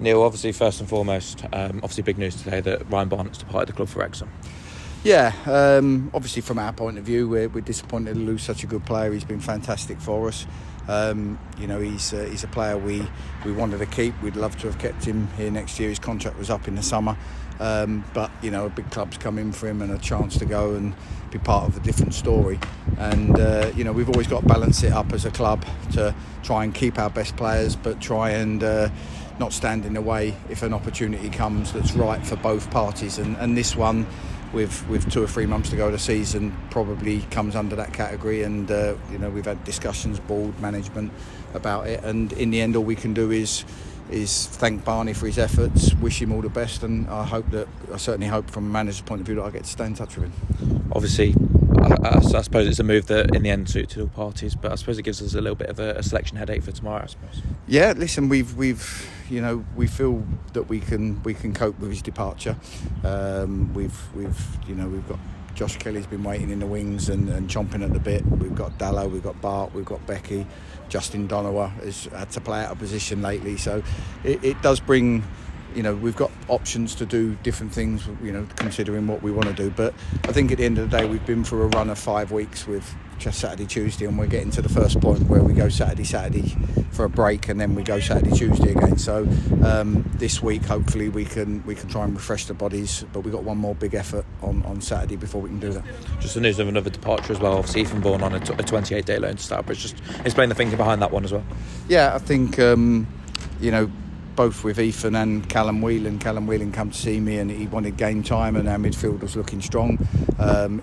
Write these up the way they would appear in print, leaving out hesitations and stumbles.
Neil, obviously first and foremost, obviously big news today that Ryan Barnett's departed the club for Wrexham. Yeah, obviously from our point of view, we're disappointed to lose such a good player. He's been fantastic for us. He's a player we wanted to keep. We'd love to have kept him here next year. His contract was up in the summer, but a big club's come in for him and a chance to go and be part of a different story. And we've always got to balance it up as a club to try and keep our best players, but try and not stand in the way if an opportunity comes that's right for both parties. And this one, with 2 or 3 months to go of the season, probably comes under that category. And we've had discussions, board management, about it. And in the end, all we can do is thank Barney for his efforts, wish him all the best, and I certainly hope from a manager's point of view that I get to stay in touch with him. Obviously, I suppose it's a move that in the end suited all parties, but I suppose it gives us a little bit of a selection headache for tomorrow, I suppose. Yeah, listen, we feel that we can cope with his departure. We've got Josh Kelly's been waiting in the wings and chomping at the bit. We've got Dallow, we've got Bart, we've got Becky. Justin Donowa has had to play out of position lately, so it does bring. We've got options to do different things, considering what we want to do. But I think at the end of the day, we've been through a run of 5 weeks with just Saturday, Tuesday, and we're getting to the first point where we go Saturday for a break, and then we go Saturday, Tuesday again. So this week, hopefully, we can try and refresh the bodies. But we've got one more big effort on Saturday before we can do that. Just the news of another departure as well. Obviously, Ethan Vaughan on a 28-day loan to Stourbridge. Just explain the thinking behind that one as well. Yeah, I think both with Ethan and Callum Whelan. Callum Whelan come to see me and he wanted game time, and our midfield was looking strong.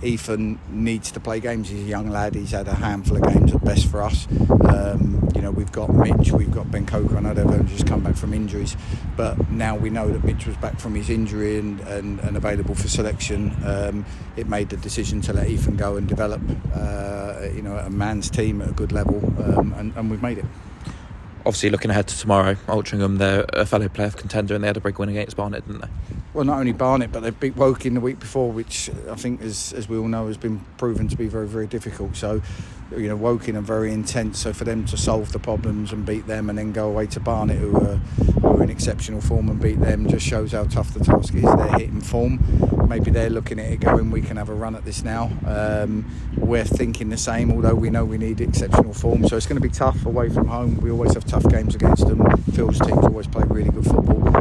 Ethan needs to play games. He's a young lad. He's had a handful of games at best for us. We've got Mitch, we've got Ben Coker. I know they've only just come back from injuries, but now we know that Mitch was back from his injury and available for selection. It made the decision to let Ethan go and develop a man's team at a good level, and we've made it. Obviously, looking ahead to tomorrow, Altrincham, they're a fellow playoff contender, and they had a big win against Barnet, didn't they? Well, not only Barnet, but they beat Woking the week before, which I think, as we all know, has been proven to be very, very difficult. So, Woking are very intense. So for them to solve the problems and beat them, and then go away to Barnet, who are in exceptional form, and beat them, just shows how tough the task is. They're hitting form. Maybe they're looking at it going, we can have a run at this now. We're thinking the same, although we know we need exceptional form. So it's going to be tough away from home. We always have tough games against them. Phil's teams always play really good football. We've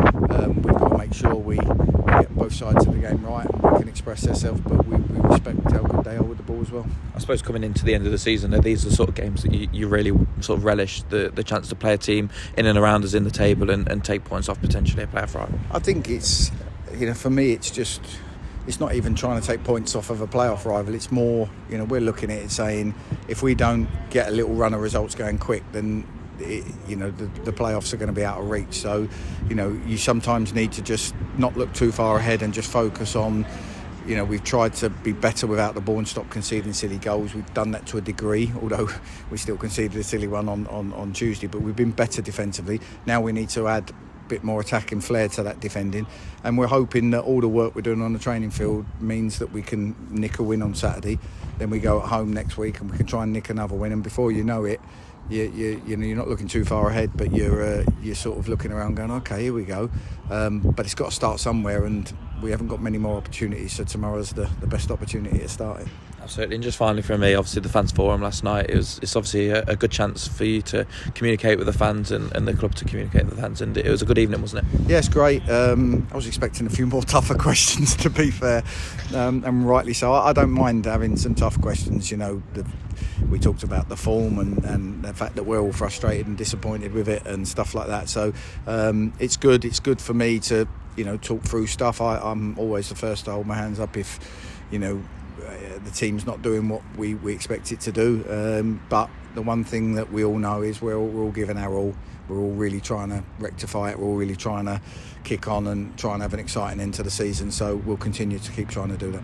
got to make sure we get both sides of the game right and we can express ourselves, but we respect how good they are with the ball as well. I suppose coming into the end of the season, are these the sort of games that you really sort of relish, the chance to play a team in and around us in the table and take points off potentially a playoff rival? I think it's, for me, it's not even trying to take points off of a playoff rival. It's more, we're looking at it saying, if we don't get a little run of results going quick, then the playoffs are going to be out of reach. So you sometimes need to just not look too far ahead and just focus on, we've tried to be better without the ball and stop conceding silly goals. We've done that to a degree, although we still conceded a silly one on Tuesday, but we've been better defensively. Now we need to add bit more attacking flair to that defending, and we're hoping that all the work we're doing on the training field means that we can nick a win on Saturday. Then we go at home next week and we can try and nick another win, and before you know it, you're not looking too far ahead, but you're sort of looking around going, okay, here we go. But it's got to start somewhere, and we haven't got many more opportunities, so tomorrow's the best opportunity to start it. Absolutely. And just finally from me, obviously the fans forum last night, it's obviously a good chance for you to communicate with the fans and the club to communicate with the fans, and it was a good evening, wasn't it? Yeah, it's great. I was expecting a few more tougher questions, to be fair, and rightly so. I don't mind having some tough questions. We talked about the form and the fact that we're all frustrated and disappointed with it and stuff like that, so it's good for me to talk through stuff. I'm always the first to hold my hands up if the team's not doing what we expect it to do, but the one thing that we all know is we're all giving our all. We're all really trying to rectify it. We're all really trying to kick on and try and have an exciting end to the season, so we'll continue to keep trying to do that.